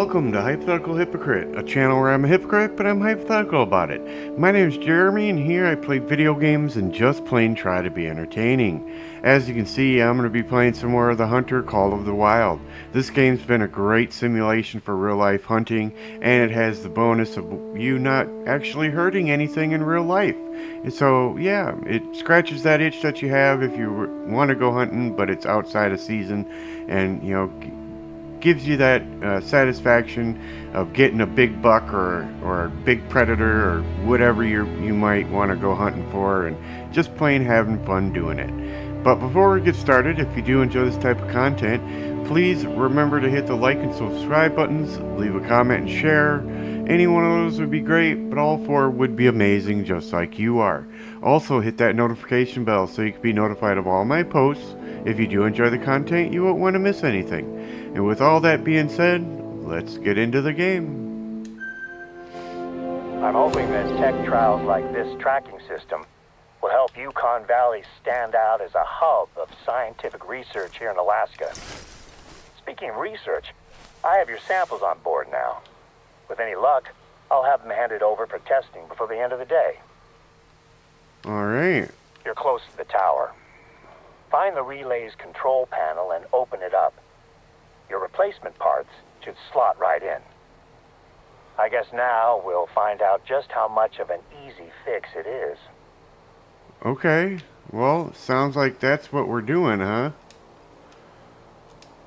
Welcome to Hypothetical Hypocrit, a channel where I'm a hypocrite, but I'm hypothetical about it. My name is Jeremy, and here I play video games and just plain try to be entertaining. As you can see, I'm going to be playing some more of The Hunter Call of the Wild. This game's been a great simulation for real-life hunting, and it has the bonus of you not actually hurting anything in real life. So, yeah, it scratches that itch that you have if you want to go hunting, but it's outside of season, and, gives you that satisfaction of getting a big buck or a big predator or whatever you might want to go hunting for, and just plain having fun doing it. But before we get started, if you do enjoy this type of content, please remember to hit the like and subscribe buttons, leave a comment and share. Any one of those would be great, but all four would be amazing, just like you are. Also, hit that notification bell so you can be notified of all my posts. If you do enjoy the content, you won't want to miss anything. And with all that being said, let's get into the game. I'm hoping that tech trials like this tracking system will help Yukon Valley stand out as a hub of scientific research here in Alaska. Speaking of research, I have your samples on board now. With any luck, I'll have them handed over for testing before the end of the day. All right. You're close to the tower. Find the relay's control panel and open it up. Your replacement parts should slot right in. I guess now we'll find out just how much of an easy fix it is. Okay. Well, sounds like that's what we're doing, huh?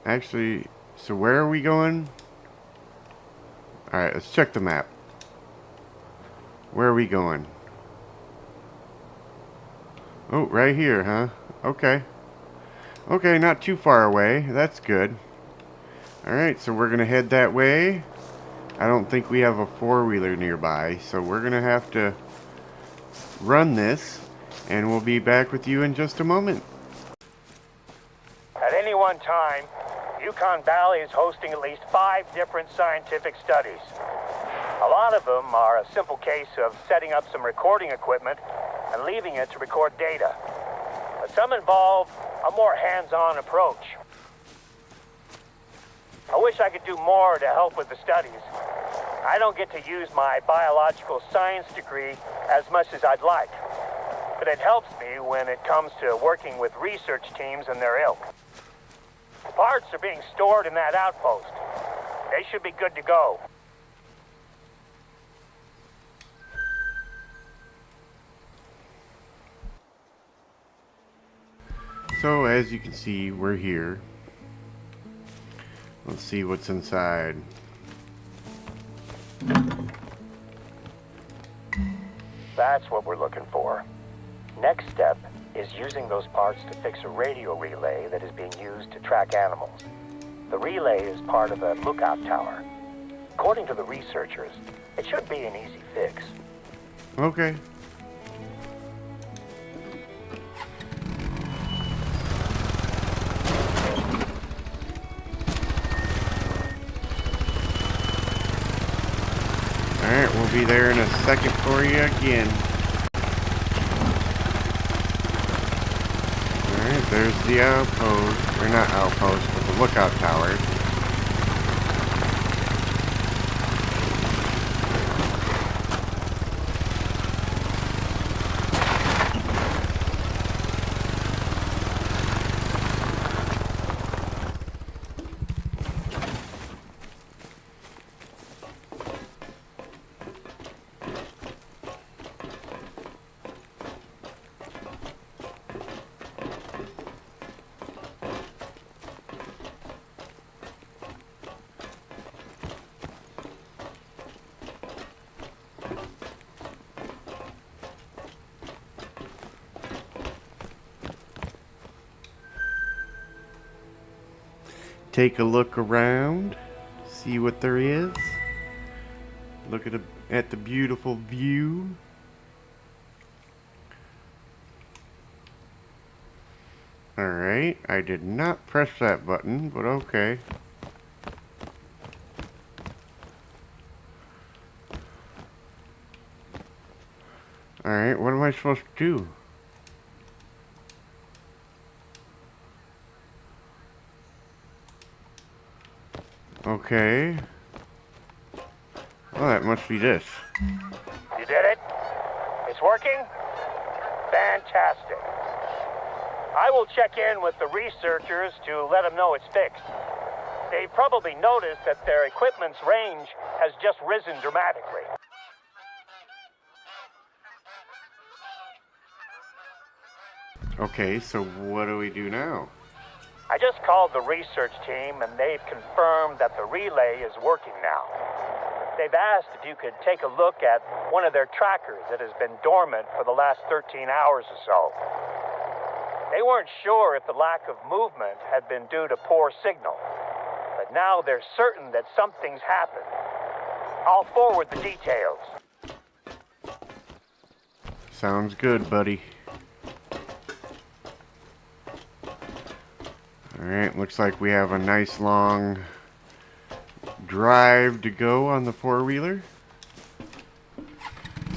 Actually, so where are we going? Alright, let's check the map. Where are we going? Oh, right here, huh? Okay. Okay, not too far away. That's good. Alright, so we're going to head that way. I don't think we have a four-wheeler nearby, so we're going to have to run this, and we'll be back with you in just a moment. At any one time, Yukon Valley is hosting at least 5 different scientific studies. A lot of them are a simple case of setting up some recording equipment and leaving it to record data. But some involve a more hands-on approach. I wish I could do more to help with the studies. I don't get to use my biological science degree as much as I'd like, but it helps me when it comes to working with research teams and their ilk. Parts are being stored in that outpost. They should be good to go. So, as you can see, we're here. Let's see what's inside. That's what we're looking for. Next step is using those parts to fix a radio relay that is being used to track animals. The relay is part of a lookout tower. According to the researchers, it should be an easy fix. Okay. Alright, we'll be there in a second for you again. Alright, there's the outpost. Or not outpost, but the lookout tower. Take a look around, see what there is. Look at the beautiful view. Alright, I did not press that button, but okay. Alright, what am I supposed to do? Okay. Oh, that must be this. You did it? It's working? Fantastic. I will check in with the researchers to let them know it's fixed. They probably noticed that their equipment's range has just risen dramatically. Okay, so what do we do now? I just called the research team and they've confirmed that the relay is working now. They've asked if you could take a look at one of their trackers that has been dormant for the last 13 hours or so. They weren't sure if the lack of movement had been due to poor signal, but now they're certain that something's happened. I'll forward the details. Sounds good, buddy. Alright, looks like we have a nice long drive to go on the four-wheeler.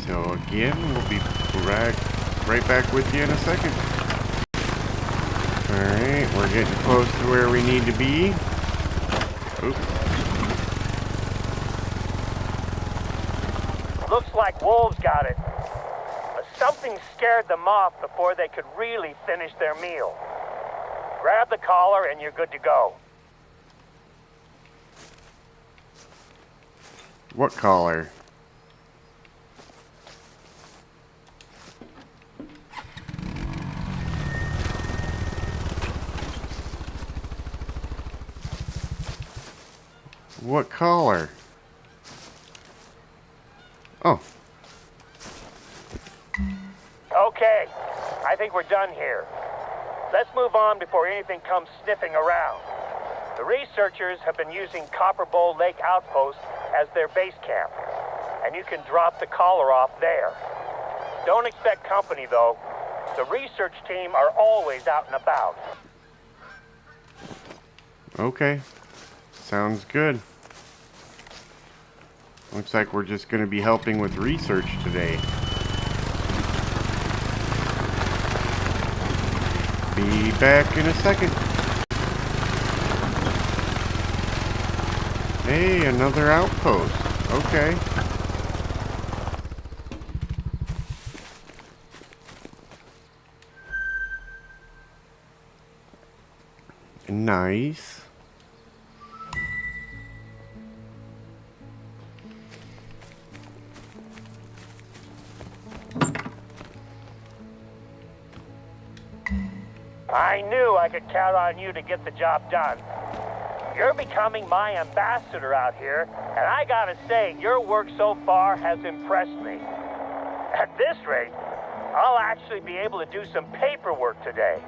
So again, we'll be right back with you in a second. Alright, we're getting close to where we need to be. Oops. Looks like wolves got it. But something scared them off before they could really finish their meal. Grab the collar and you're good to go. What collar? What collar? Oh. Okay, I think we're done here. Let's move on before anything comes sniffing around. The researchers have been using Copper Bowl Lake Outpost as their base camp, and you can drop the collar off there. Don't expect company, though. The research team are always out and about. Okay. Sounds good. Looks like we're just going to be helping with research today. Be back in a second. Hey, another outpost. Okay. Nice. I knew I could count on you to get the job done. You're becoming my ambassador out here, and I gotta say, your work so far has impressed me. At this rate, I'll actually be able to do some paperwork today.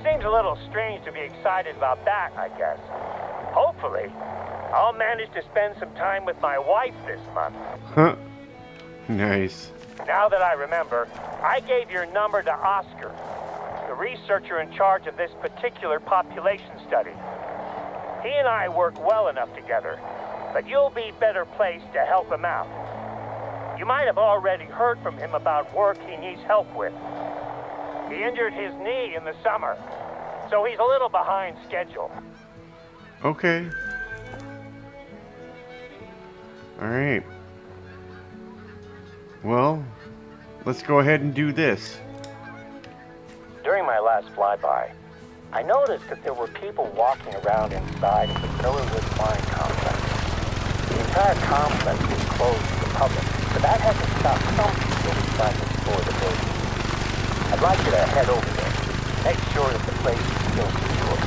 Seems a little strange to be excited about that, I guess. Hopefully, I'll manage to spend some time with my wife this month. Huh. Nice. Now that I remember, I gave your number to Oscar, the researcher in charge of this particular population study. He and I work well enough together, but you'll be better placed to help him out. You might have already heard from him about work he needs help with. He injured his knee in the summer, so he's a little behind schedule. Okay. Alright. Well, let's go ahead and do this. During my last flyby, I noticed that there were people walking around inside of the Millerwood Mine complex. The entire complex was closed to the public, but that hasn't stopped some people from trying to explore the building. I'd like you to head over there, make sure that the place is still secure.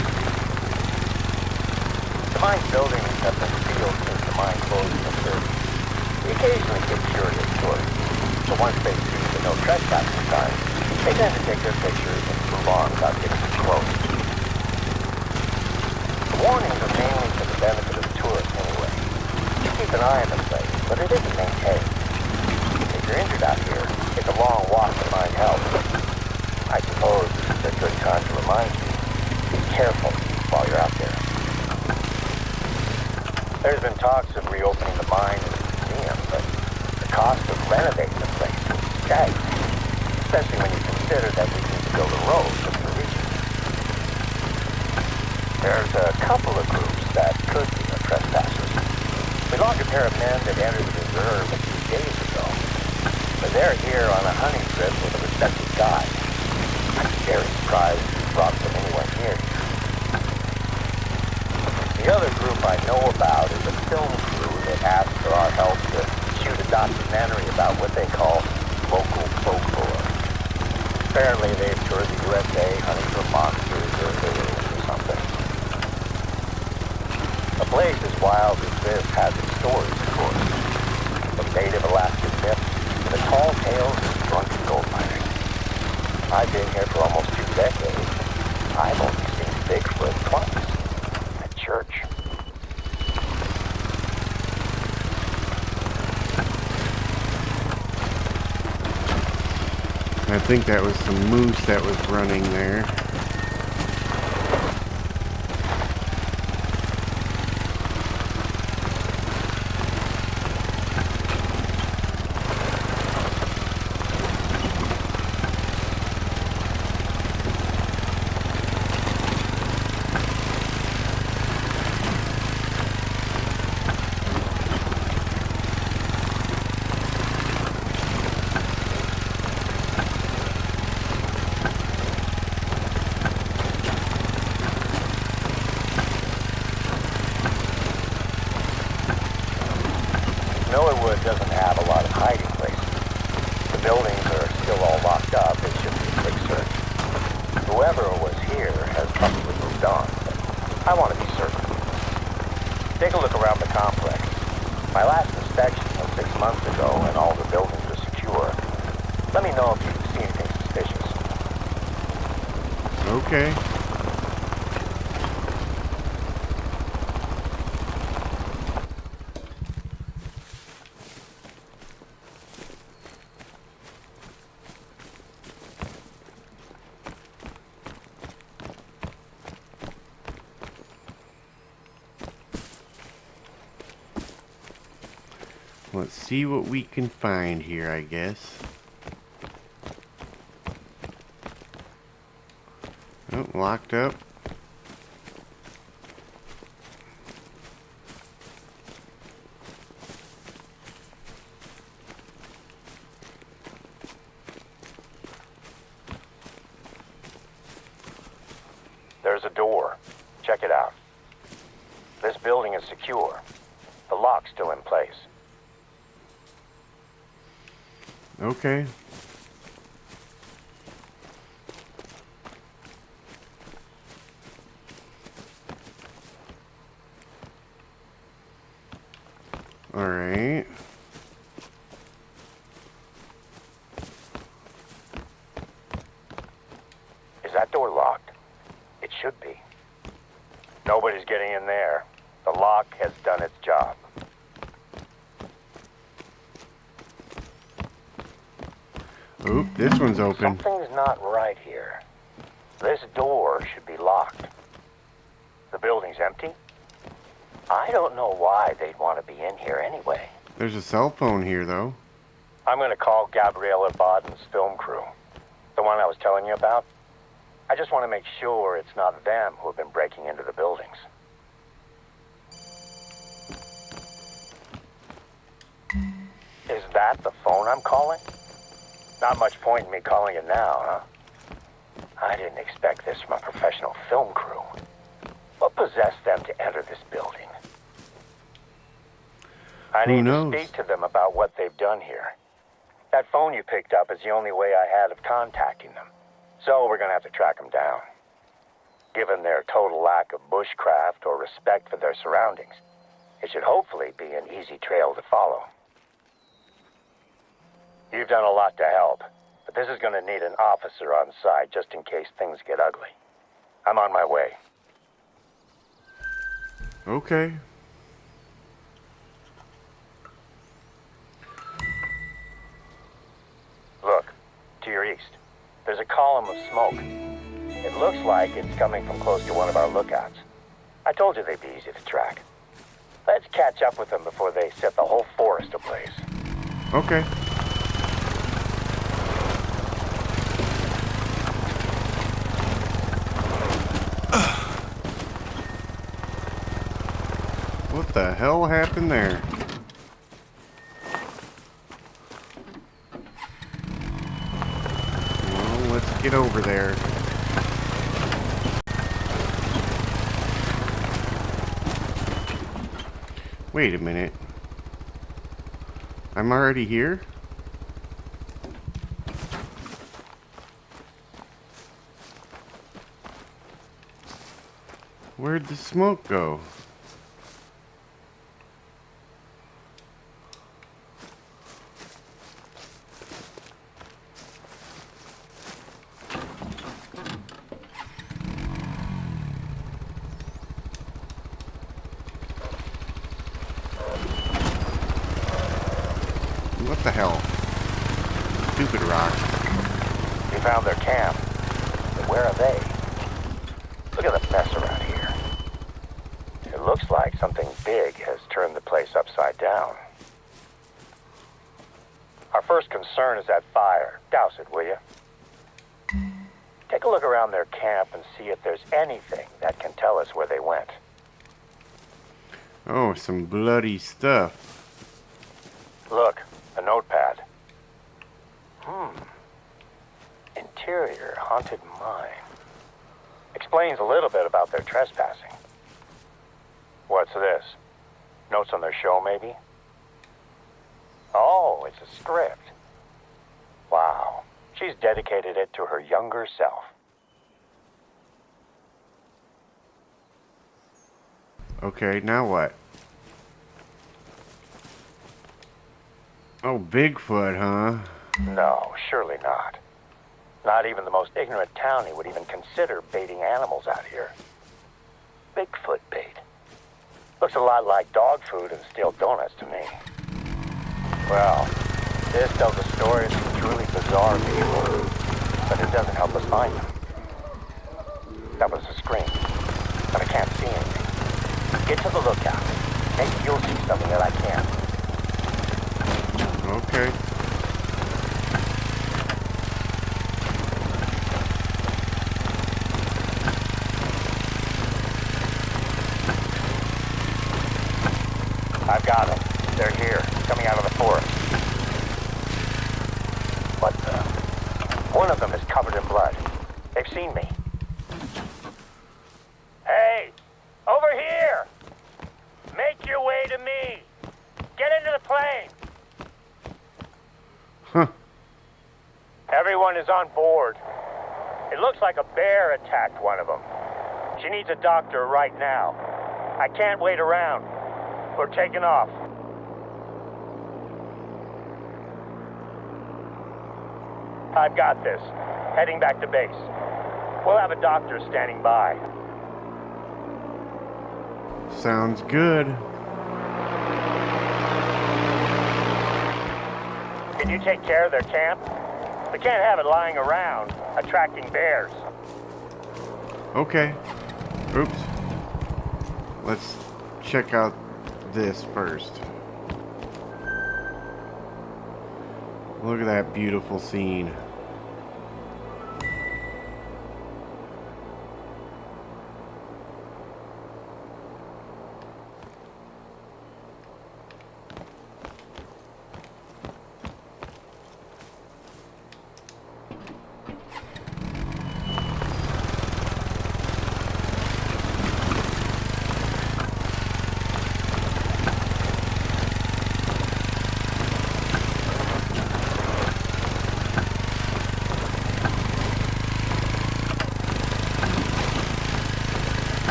The mine buildings have been sealed since the mine closed in the 30s. We occasionally get curious tourists, so once they see the no trespassing sign, they tend to take their pictures and move on without getting too close. The warnings are mainly for the benefit of the tourists anyway. You keep an eye on the place, but it isn't maintained. If you're injured out here, take a long walk to find help. I suppose this is a good time to remind you, be careful while you're out there. There's been talks of reopening the mine as a museum, but the cost of renovating the place is staggering, especially when you consider that we need to build a road just for reaching it. There's a couple of groups that could be the trespassers. We We logged a pair of men that entered the reserve a few days ago. But they're here on a hunting trip with a respected guide. I'm very surprised we brought them anywhere near here. The other group I know about is a film crew that asked for our help to shoot a documentary about what they call local folklore. Apparently they've toured the USA hunting for monsters or aliens or something. A place as wild as this has its stories, of course. From native Alaskan myths to the tall tales of drunken gold miners. I've been here for almost 2 decades. I've only seen Bigfoot twice. At church. I think that was some moose that was running there. Millerwood doesn't have a lot of hiding places. The buildings are still all locked up. It should be a quick search. Whoever was here has probably moved on, but I want to be certain. Take a look around the complex. My last inspection was 6 months ago, and all the buildings are secure. Let me know if you see anything suspicious. Okay. Let's see what we can find here, I guess. Oh, locked up. There's a door. Check it out. This building is secure. The lock's still in place. Okay. All right. Is that door locked? It should be. Nobody's getting in there. The lock has done its job. Oop, this one's open. Something's not right here. This door should be locked. The building's empty? I don't know why they'd want to be in here anyway. There's a cell phone here, though. I'm going to call Gabriella Boden's film crew. The one I was telling you about. I just want to make sure it's not them who have been breaking into the buildings. Is that the phone I'm calling? Not much point in me calling it now, huh? I didn't expect this from a professional film crew. What possessed them to enter this building? I need to speak to them about what they've done here. That phone you picked up is the only way I had of contacting them. So we're gonna have to track them down. Given their total lack of bushcraft or respect for their surroundings, it should hopefully be an easy trail to follow. You've done a lot to help, but this is gonna need an officer on site just in case things get ugly. I'm on my way. Okay. Look, to your east. There's a column of smoke. It looks like it's coming from close to one of our lookouts. I told you they'd be easy to track. Let's catch up with them before they set the whole forest ablaze. Okay. What the hell happened there? Well, let's get over there. Wait a minute. I'm already here? Where'd the smoke go? What the hell? Stupid rock. We found their camp. But where are they? Look at the mess around here. It looks like something big has turned the place upside down. Our first concern is that fire. Douse it, will you? Take a look around their camp and see if there's anything that can tell us where they went. Oh, some bloody stuff. Look, a notepad. Interior haunted mine. Explains a little bit about their trespassing. What's this? Notes on their show, maybe? Oh, it's a script. Wow. She's dedicated it to her younger self. Okay, now what? Oh, Bigfoot, huh? No, surely not. Not even the most ignorant townie would even consider baiting animals out here. Bigfoot bait. Looks a lot like dog food and stale donuts to me. Well, this tells a story of some truly bizarre people, but it doesn't help us find them. That was a scream, but I can't see anything. Get to the lookout. Maybe you'll see something that I can't. Okay. I've got them. They're here, coming out of the forest. What the? One of them is covered in blood. They've seen me. Hey! Over here! Make your way to me! Get into the plane! Huh. Everyone is on board. It looks like a bear attacked one of them. She needs a doctor right now. I can't wait around. We're taking off. I've got this. Heading back to base. We'll have a doctor standing by. Sounds good. Can you take care of their camp? We can't have it lying around, attracting bears. Okay. Oops. Let's check out this first. Look at that beautiful scene.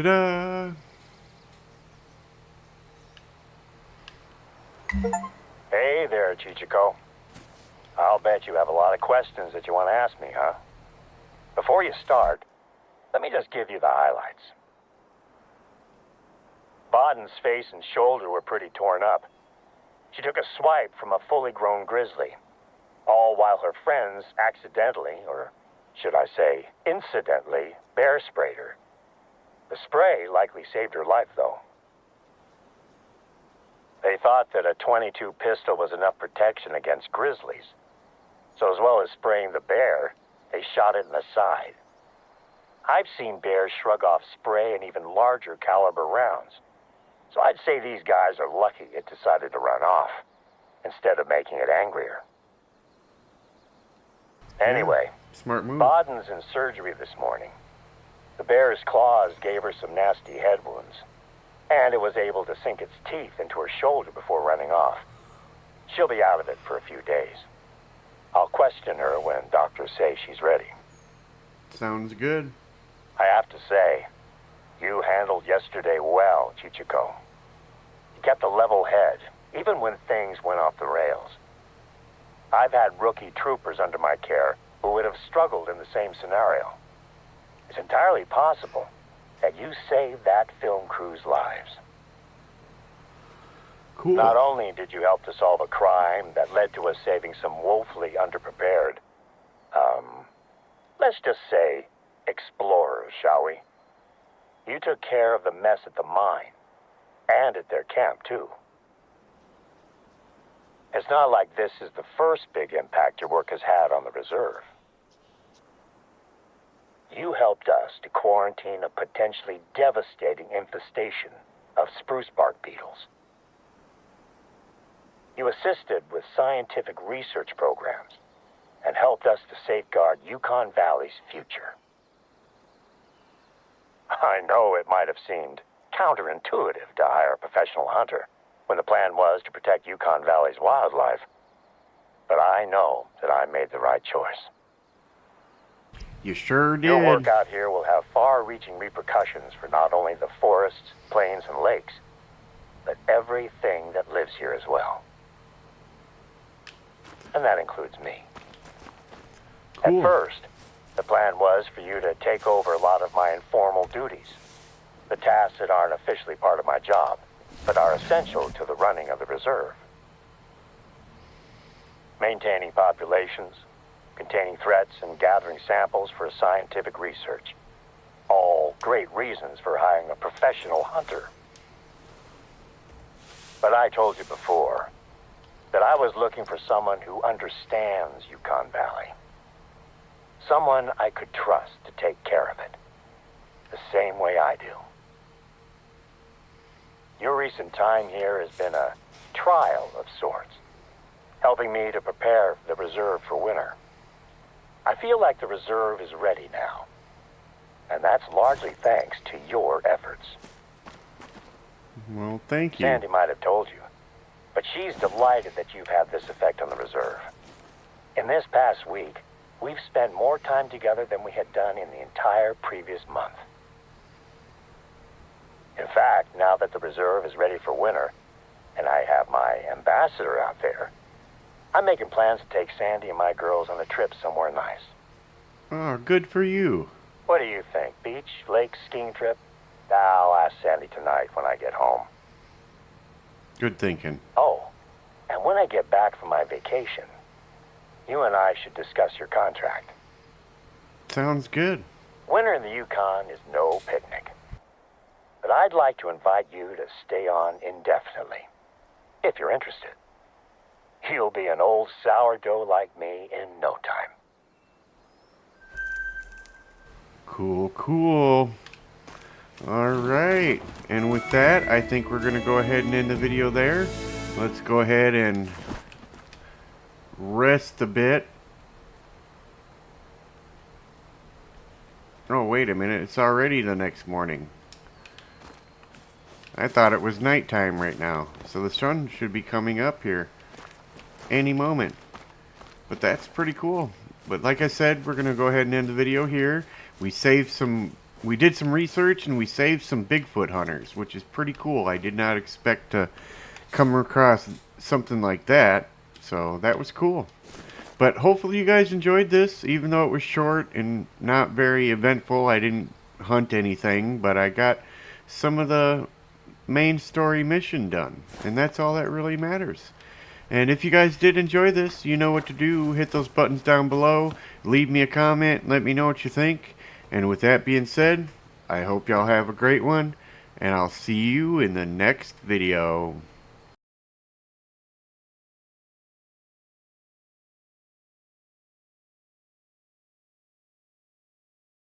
Ta-da! Hey there, Chichiko. I'll bet you have a lot of questions that you want to ask me, huh? Before you start, let me just give you the highlights. Baden's face and shoulder were pretty torn up. She took a swipe from a fully grown grizzly, all while her friends accidentally, or should I say incidentally, bear sprayed her. The spray likely saved her life, though. They thought that a .22 pistol was enough protection against grizzlies. So as well as spraying the bear, they shot it in the side. I've seen bears shrug off spray and even larger caliber rounds. So I'd say these guys are lucky it decided to run off, instead of making it angrier. Anyway, smart move. Boden's in surgery this morning. The bear's claws gave her some nasty head wounds, and it was able to sink its teeth into her shoulder before running off. She'll be out of it for a few days. I'll question her when doctors say she's ready. Sounds good. I have to say, you handled yesterday well, Chichiko. You kept a level head, even when things went off the rails. I've had rookie troopers under my care who would have struggled in the same scenario. It's entirely possible that you saved that film crew's lives. Cool. Not only did you help to solve a crime that led to us saving some woefully underprepared, let's just say, explorers, shall we? You took care of the mess at the mine, and at their camp, too. It's not like this is the first big impact your work has had on the reserve. You helped us to quarantine a potentially devastating infestation of spruce bark beetles. You assisted with scientific research programs and helped us to safeguard Yukon Valley's future. I know it might have seemed counterintuitive to hire a professional hunter when the plan was to protect Yukon Valley's wildlife, but I know that I made the right choice. You sure did. Your work out here will have far-reaching repercussions for not only the forests, plains, and lakes, but everything that lives here as well. And that includes me. Cool. At first, the plan was for you to take over a lot of my informal duties, the tasks that aren't officially part of my job, but are essential to the running of the reserve. Maintaining populations, containing threats, and gathering samples for scientific research. All great reasons for hiring a professional hunter. But I told you before that I was looking for someone who understands Yukon Valley. Someone I could trust to take care of it, the same way I do. Your recent time here has been a trial of sorts, helping me to prepare the reserve for winter. I feel like the reserve is ready now, and that's largely thanks to your efforts. Well, thank you. Sandy might have told you, but she's delighted that you've had this effect on the reserve. In this past week, we've spent more time together than we had done in the entire previous month. In fact, now that the reserve is ready for winter, and I have my ambassador out there, I'm making plans to take Sandy and my girls on a trip somewhere nice. Oh, good for you. What do you think? Beach, lake, skiing trip? I'll ask Sandy tonight when I get home. Good thinking. Oh, and when I get back from my vacation, you and I should discuss your contract. Sounds good. Winter in the Yukon is no picnic. But I'd like to invite you to stay on indefinitely, if you're interested. You'll be an old sourdough like me in no time. Cool, cool. All right. And with that, I think we're going to go ahead and end the video there. Let's go ahead and rest a bit. Oh, wait a minute. It's already the next morning. I thought it was nighttime right now. So the sun should be coming up here any moment. But that's pretty cool. But like I said, we're going to go ahead and end the video here. We did some research and we saved some Bigfoot hunters, which is pretty cool. I did not expect to come across something like that. So that was cool. But hopefully you guys enjoyed this, even though it was short and not very eventful. I didn't hunt anything, but I got some of the main story mission done. And that's all that really matters. And if you guys did enjoy this, you know what to do. Hit those buttons down below. Leave me a comment. Let me know what you think. And with that being said, I hope y'all have a great one, and I'll see you in the next video.